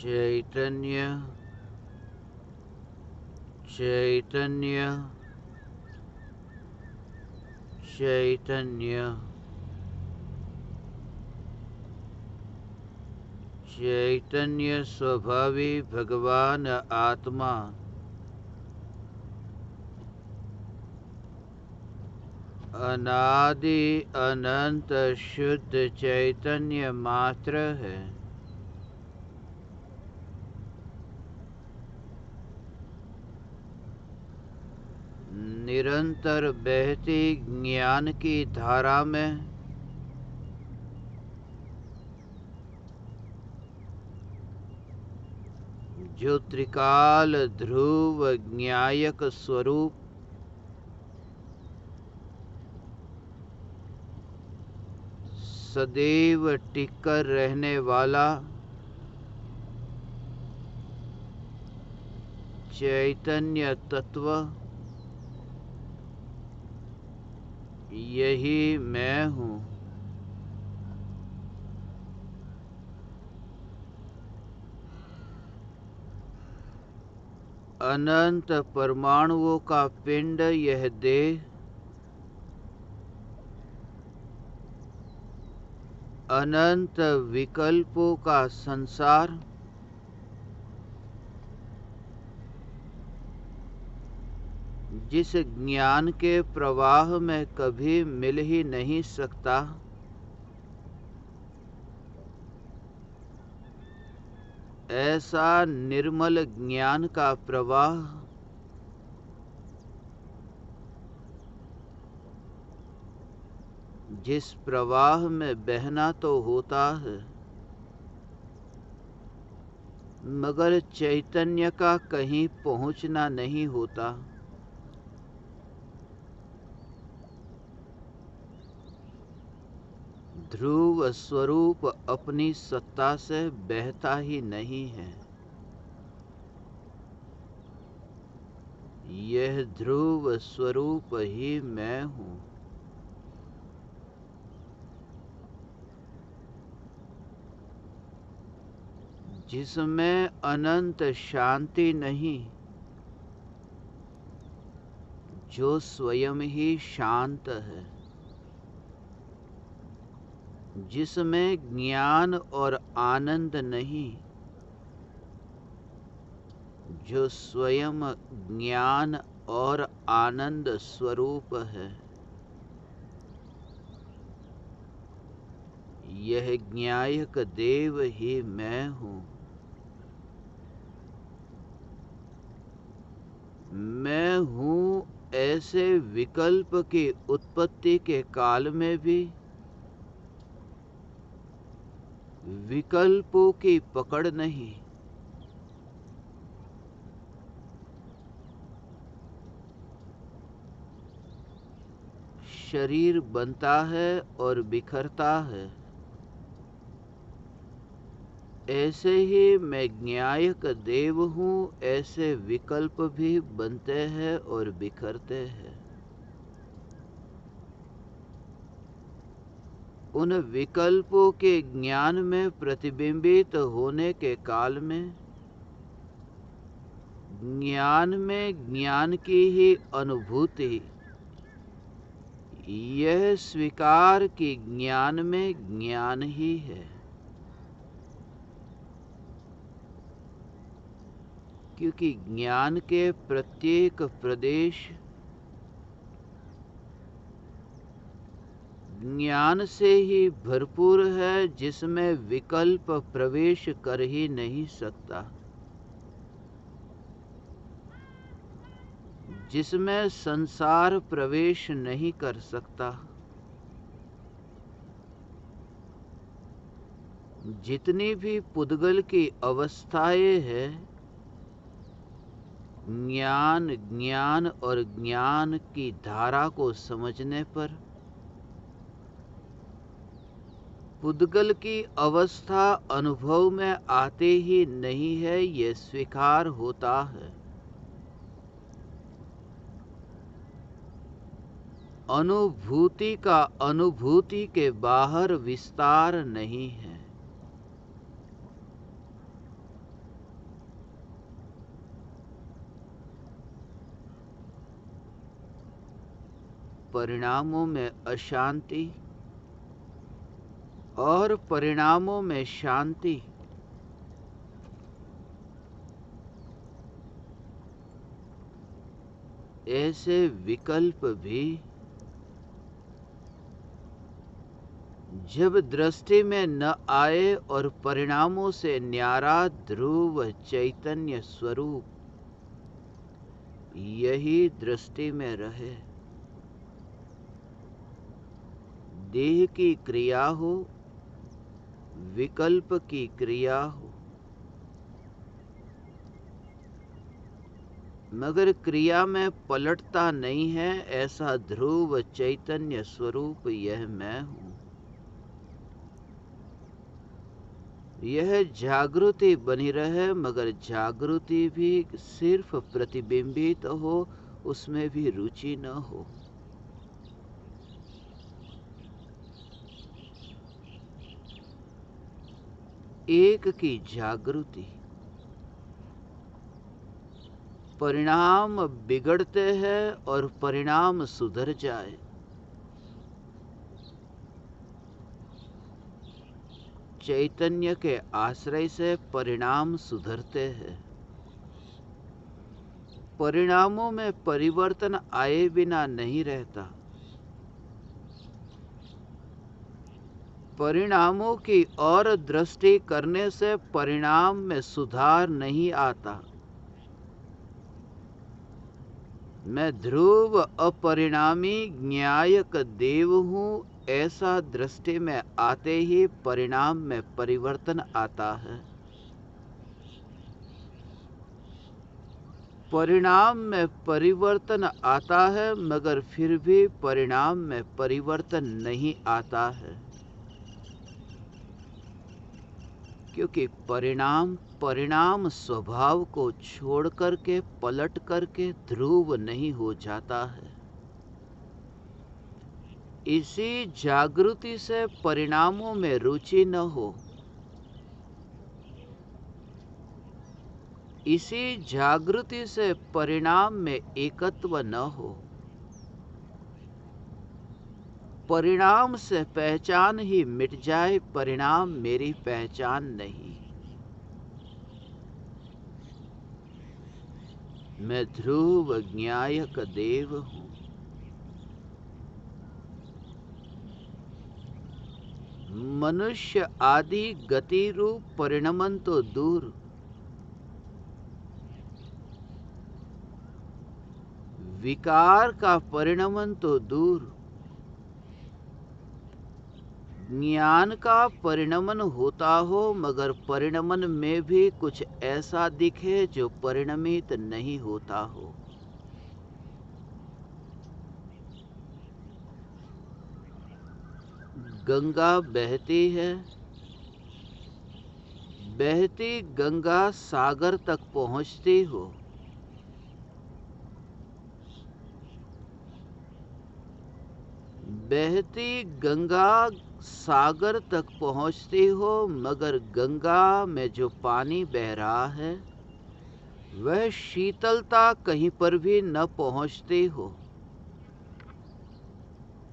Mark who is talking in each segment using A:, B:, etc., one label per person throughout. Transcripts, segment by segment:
A: चैतन्य चैतन्य चैतन्य चैतन्य स्वभावी भगवान आत्मा अनादि अनंत शुद्ध चैतन्य मात्र है। निरंतर बहती ज्ञान की धारा में जो त्रिकाल ध्रुव ज्ञायक स्वरूप सदैव टिककर रहने वाला चैतन्य तत्व, यही मैं हूँ। अनंत परमाणुओं का पिंड यह देह अनंत विकल्पों का संसार जिस ज्ञान के प्रवाह में कभी मिल ही नहीं सकता, ऐसा निर्मल ज्ञान का प्रवाह जिस प्रवाह में बहना तो होता है, मगर चैतन्य का कहीं पहुंचना नहीं होता। ध्रुव स्वरूप अपनी सत्ता से बहता ही नहीं है। यह ध्रुव स्वरूप ही मैं हूँ। जिसमें अनंत शांति नहीं, जो स्वयं ही शांत है। जिसमें ज्ञान और आनंद नहीं, जो स्वयं ज्ञान और आनंद स्वरूप है। यह ज्ञायक देव ही मैं हूँ। मैं हूँ ऐसे विकल्प की उत्पत्ति के काल में भी विकल्पों की पकड़ नहीं। शरीर बनता है और बिखरता है, ऐसे ही मैं ज्ञायक देव हूँ। ऐसे विकल्प भी बनते हैं और बिखरते हैं। उन विकल्पों के ज्ञान में प्रतिबिंबित होने के काल में ज्ञान में ज्ञान की ही अनुभूति, यह स्वीकार कि ज्ञान में ज्ञान ही है। क्योंकि ज्ञान के प्रत्येक प्रदेश ज्ञान से ही भरपूर है, जिसमें विकल्प प्रवेश कर ही नहीं सकता, जिसमें संसार प्रवेश नहीं कर सकता। जितनी भी पुद्गल की अवस्थाएं हैं, ज्ञान ज्ञान और ज्ञान की धारा को समझने पर पुद्गल की अवस्था अनुभव में आते ही नहीं है, यह स्वीकार होता है। अनुभूति का अनुभूति के बाहर विस्तार नहीं है। परिणामों में अशांति और परिणामों में शांति, ऐसे विकल्प भी जब दृष्टि में न आए और परिणामों से न्यारा ध्रुव चैतन्य स्वरूप यही दृष्टि में रहे, देह की क्रिया हो, विकल्प की क्रिया हो, मगर क्रिया में पलटता नहीं है, ऐसा ध्रुव चैतन्य स्वरूप यह मैं हूं। यह जागृति बनी रहे, मगर जागृति भी सिर्फ प्रतिबिंबित हो, उसमें भी रुचि न हो। एक की जागृति। परिणाम बिगड़ते हैं और परिणाम सुधर जाए, चैतन्य के आश्रय से परिणाम सुधरते हैं। परिणामों में परिवर्तन आए बिना नहीं रहता। परिणामों की ओर दृष्टि करने से परिणाम में सुधार नहीं आता। मैं ध्रुव अपरिणामी न्यायक देव हूं, ऐसा दृष्टि में आते ही परिणाम में परिवर्तन आता है। परिणाम में परिवर्तन आता है, मगर फिर भी परिणाम में परिवर्तन नहीं आता है, क्योंकि परिणाम स्वभाव को छोड़ करके पलट करके ध्रुव नहीं हो जाता है। इसी जागृति से परिणामों में रुचि न हो, इसी जागृति से परिणाम में एकत्व न हो। परिणाम से पहचान ही मिट जाए, परिणाम मेरी पहचान नहीं। मैं ध्रुव न्यायक देव हूं। मनुष्य आदि गति रूप परिणमन तो दूर, विकार का परिणमन तो दूर, ज्ञान का परिणमन होता हो, मगर परिणमन में भी कुछ ऐसा दिखे जो परिणमित नहीं होता हो। गंगा बहती है, बहती गंगा सागर तक पहुंचती हो, बहती गंगा सागर तक पहुंचती हो, मगर गंगा में जो पानी बह रहा है वह शीतलता कहीं पर भी न पहुंचती हो।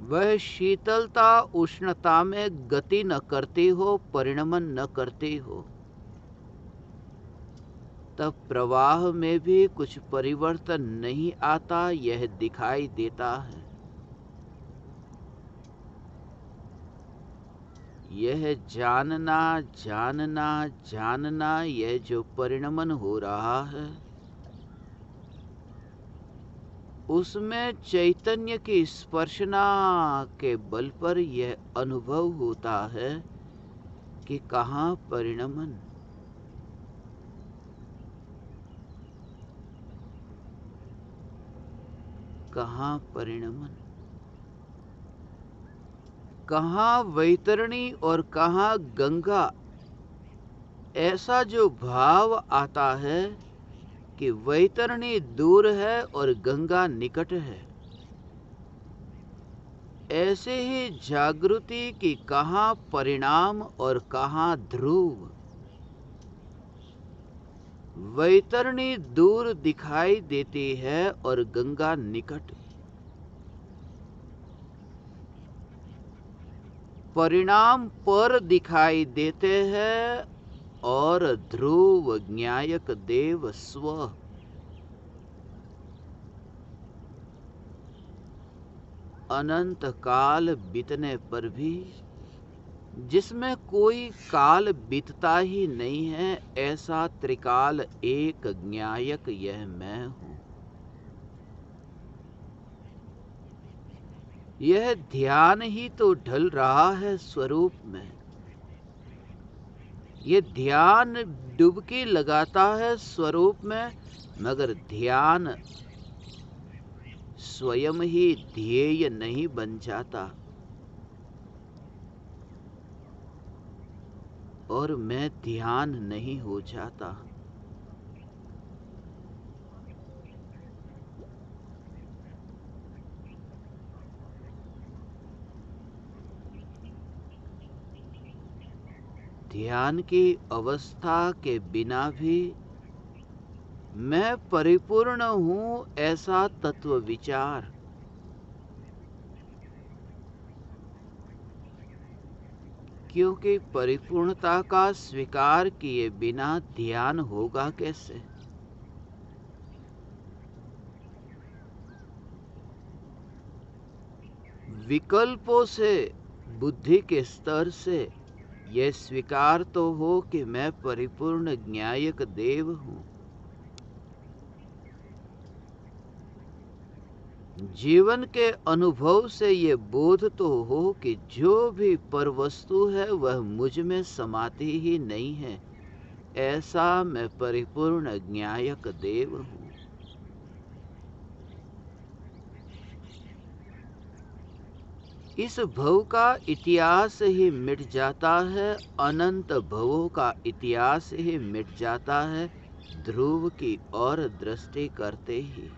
A: वह शीतलता उष्णता में गति न करती हो, परिणमन न करती हो, तब प्रवाह में भी कुछ परिवर्तन नहीं आता, यह दिखाई देता है। यह जानना जानना जानना, यह जो परिणमन हो रहा है उसमें चैतन्य की स्पर्शना के बल पर यह अनुभव होता है कि कहाँ परिणमन, कहाँ परिणमन, कहाँ वैतरणी और कहाँ गंगा। ऐसा जो भाव आता है कि वैतरणी दूर है और गंगा निकट है, ऐसे ही जागृति की कहाँ परिणाम और कहाँ ध्रुव। वैतरणी दूर दिखाई देती है और गंगा निकट। परिणाम पर दिखाई देते हैं और ध्रुव ज्ञायक देव स्व अनंत काल बीतने पर भी, जिसमें कोई काल बीतता ही नहीं है, ऐसा त्रिकाल एक ज्ञायक यह मैं हूं। यह ध्यान ही तो ढल रहा है स्वरूप में। ये ध्यान डुबकी लगाता है स्वरूप में, मगर ध्यान स्वयं ही ध्येय नहीं बन जाता और मैं ध्यान नहीं हो जाता। ध्यान की अवस्था के बिना भी मैं परिपूर्ण हूं, ऐसा तत्व विचार क्योंकि परिपूर्णता का स्वीकार किए बिना ध्यान होगा कैसे? विकल्पों से, बुद्धि के स्तर से यह स्वीकार तो हो कि मैं परिपूर्ण ज्ञायक देव हूं। जीवन के अनुभव से ये बोध तो हो कि जो भी परवस्तु है वह मुझ में समाती ही नहीं है, ऐसा मैं परिपूर्ण ज्ञायक देव हूं। इस भव का इतिहास ही मिट जाता है, अनंत भवों का इतिहास ही मिट जाता है, ध्रुव की ओर दृष्टि करते ही।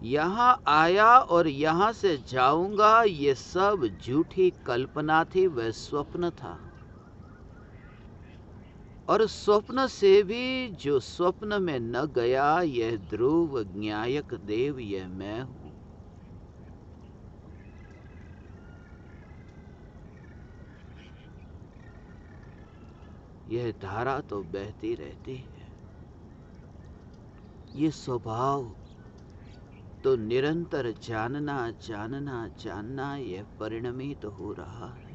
A: यहाँ आया और यहाँ से जाऊंगा, ये सब झूठी कल्पना थी, वह स्वप्न था। और स्वप्न से भी जो स्वप्न में न गया, यह ध्रुव ज्ञायक देव, यह मैं हूं। यह धारा तो बहती रहती है, ये स्वभाव तो निरंतर जानना जानना जानना यह परिणमित हो रहा है।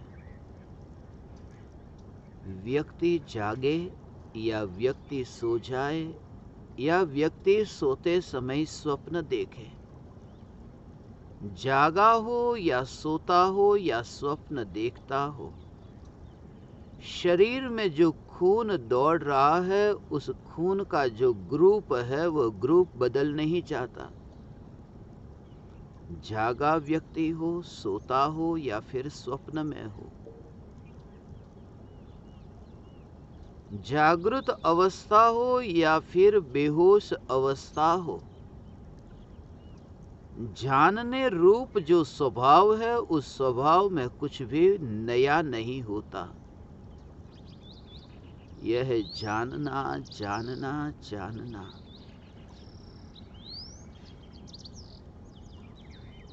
A: व्यक्ति जागे या व्यक्ति सो जाए या व्यक्ति सोते समय स्वप्न देखे, जागा हो या सोता हो या स्वप्न देखता हो, शरीर में जो खून दौड़ रहा है, उस खून का जो ग्रुप है वह ग्रुप बदल नहीं जाता। जागा व्यक्ति हो, सोता हो या फिर स्वप्न में हो, जागृत अवस्था हो या फिर बेहोश अवस्था हो, जानने रूप जो स्वभाव है, उस स्वभाव में कुछ भी नया नहीं होता। यह जानना जानना जानना,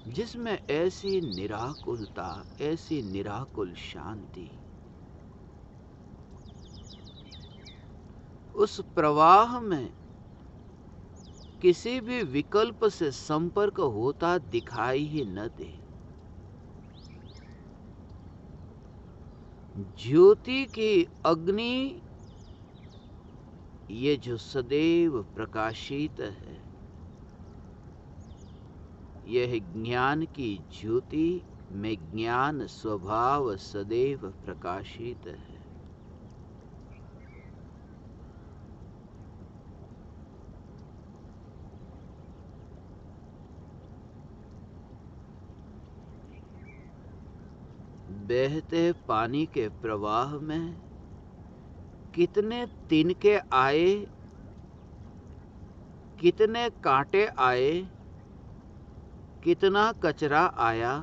A: जिसमें ऐसी निराकुलता, ऐसी निराकुल शांति, उस प्रवाह में किसी भी विकल्प से संपर्क होता दिखाई ही न दे। ज्योति की अग्नि, ये जो सदैव प्रकाशित है, यह ज्ञान की ज्योति में ज्ञान स्वभाव सदैव प्रकाशित है। बहते पानी के प्रवाह में कितने तिनके आए, कितने कांटे आए, कितना कचरा आया,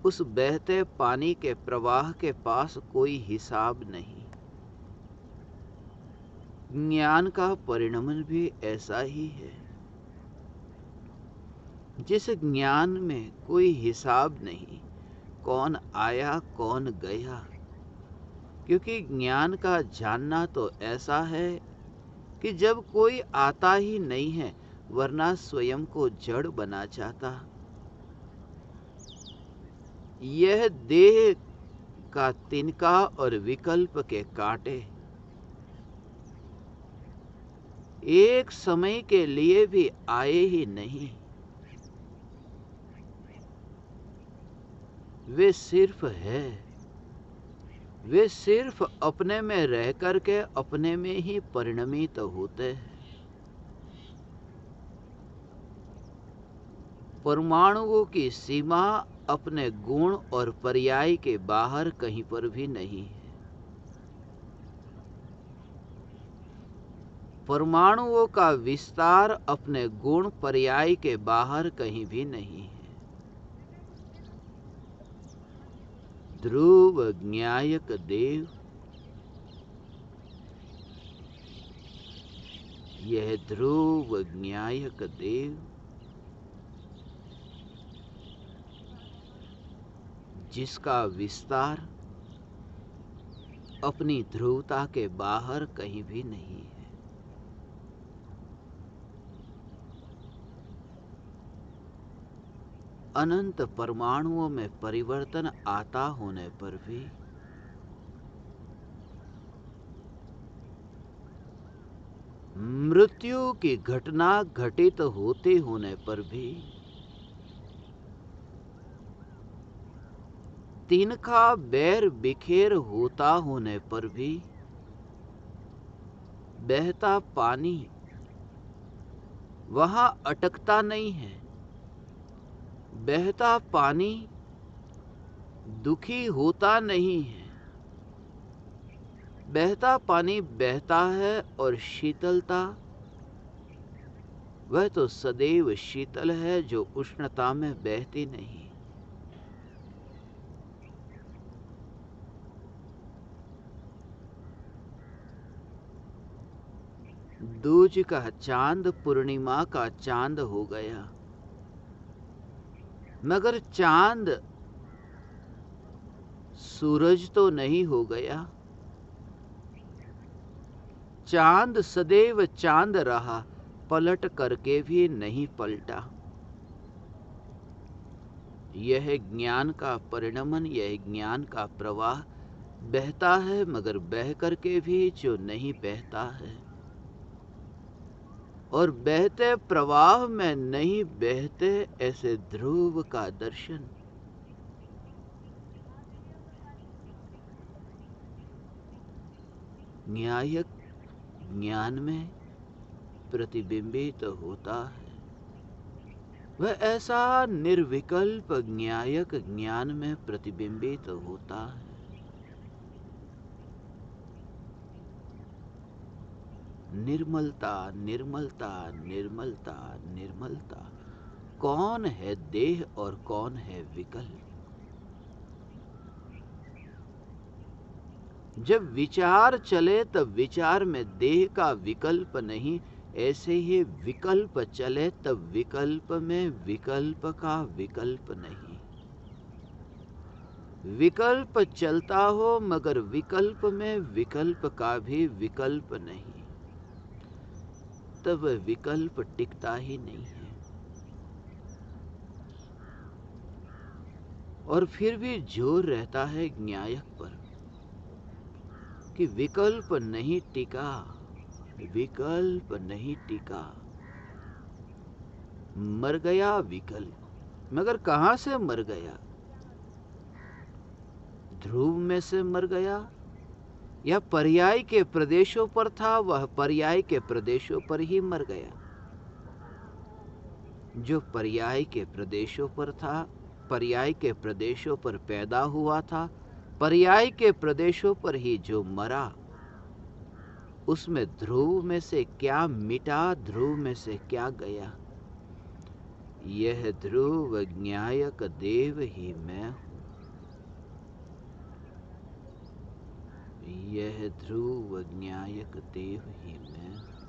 A: उस बहते पानी के प्रवाह के पास कोई हिसाब नहीं। ज्ञान का परिणमन भी ऐसा ही है। जिस ज्ञान में कोई हिसाब नहीं, कौन आया कौन गया, क्योंकि ज्ञान का जानना तो ऐसा है कि जब कोई आता ही नहीं है, वरना स्वयं को जड़ बना चाहता। यह देह का तिनका और विकल्प के कांटे एक समय के लिए भी आए ही नहीं। वे सिर्फ है, वे सिर्फ अपने में रह करके अपने में ही परिणमित होते हैं। परमाणुओं की सीमा अपने गुण और पर्याय के बाहर कहीं पर भी नहीं है। परमाणुओं का विस्तार अपने गुण पर्याय के बाहर कहीं भी नहीं है। ध्रुव ज्ञायक देव, यह ध्रुव ज्ञायक देव जिसका विस्तार अपनी ध्रुवता के बाहर कहीं भी नहीं है। अनंत परमाणुओं में परिवर्तन आता होने पर भी मृत्यु की घटना घटित होते होने पर भी तिनका बैर बिखेर होता होने पर भी बहता पानी वहां अटकता नहीं है। बहता पानी दुखी होता नहीं है। बहता पानी बहता है और शीतलता, वह तो सदैव शीतल है जो उष्णता में बहती नहीं। दूज का चांद पूर्णिमा का चांद हो गया, मगर चांद सूरज तो नहीं हो गया। चांद सदैव चांद रहा, पलट करके भी नहीं पलटा। यह ज्ञान का परिणमन, यह ज्ञान का प्रवाह बहता है, मगर बह करके भी जो नहीं बहता है और बहते प्रवाह में नहीं बहते ऐसे ध्रुव का दर्शन। न्यायक ज्ञान में प्रतिबिंबित होता है। वह ऐसा निर्विकल्प न्यायक ज्ञान में प्रतिबिंबित होता है। निर्मलता, निर्मलता, निर्मलता, निर्मलता। कौन है देह और कौन है विकल्प? जब विचार चले तब विचार में देह का विकल्प नहीं, ऐसे ही विकल्प चले तब विकल्प में विकल्प का विकल्प नहीं। विकल्प चलता हो मगर विकल्प में विकल्प का भी विकल्प नहीं, तब विकल्प टिकता ही नहीं है। और फिर भी जोर रहता है न्यायक पर कि विकल्प नहीं टिका, विकल्प नहीं टिका, मर गया विकल्प। मगर कहां से मर गया? ध्रुव में से मर गया या पर्याय के प्रदेशों पर था, वह पर्याय के प्रदेशों पर ही मर गया। जो पर्याय के प्रदेशों पर था, पर्याय के प्रदेशों पर पैदा हुआ था, पर्याय के प्रदेशों पर ही जो मरा, उसमें ध्रुव में से क्या मिटा, ध्रुव में से क्या गया? यह ध्रुव ज्ञायक देव ही मैं हूं। यह ध्रुव ज्ञायक देव ही मैं हूं।